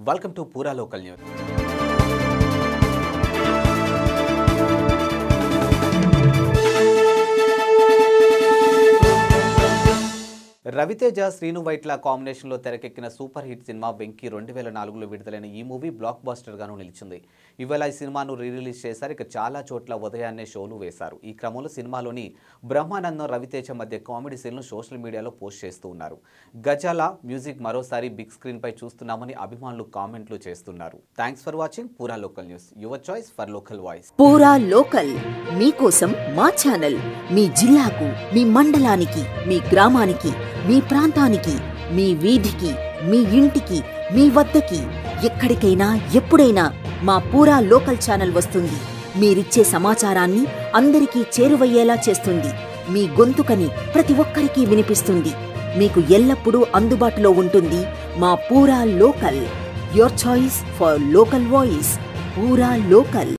Welcome to Pura Local News. Raviteja Srinu Vaitla కాంబినేషన్లో తెరకెక్కిన super hit cinema Venky 2004లో విడుదలైన ఈ మూవీ బ్లాక్ బస్టర్ గాను నిలిచింది. ఇవాళ ఈ సినిమాను రిలీజ్ చేశారు. ఇక చాలా చోట్ల ఉదయాన్నే షోలు వేశారు. ఈ క్రమంలో సినిమాలోని బ్రహ్మానందం రవితేజ మధ్య కామెడీ సీన్లను సోషల్ మీడియాలో పోస్ట్ చేస్తూ ఉన్నారు. గజాల మ్యూజిక్ మరోసారి బిగ్ స్క్రీన్ పై చూస్తున్నామని అభిమానులు కామెంట్లు చేస్తున్నారు. థ్యాంక్స్ ఫర్ వాచింగ్ పూరా local news, your choice for local voice. పూరా లోకల్ మీకోసం మా ఛానల్ మీ జిల్లాకు, మీ మండలానికి, మీ గ్రామానికి, మీ ప్రాంతానికి, మీ వీధికి, మీ ఇంటికి, మీ వద్దకి, ఎక్కడికైనా ఎప్పుడైనా మా పూరా లోకల్ ఛానల్ వస్తుంది. మీరిచ్చే సమాచారాన్ని అందరికీ చేరువయ్యేలా చేస్తుంది. మీ గొంతుకని ప్రతి ఒక్కరికి వినిపిస్తుంది. మీకు ఎల్లప్పుడూ అందుబాటులో ఉంటుంది మా పూరా local, your choice for local voice. పూరా లోకల్.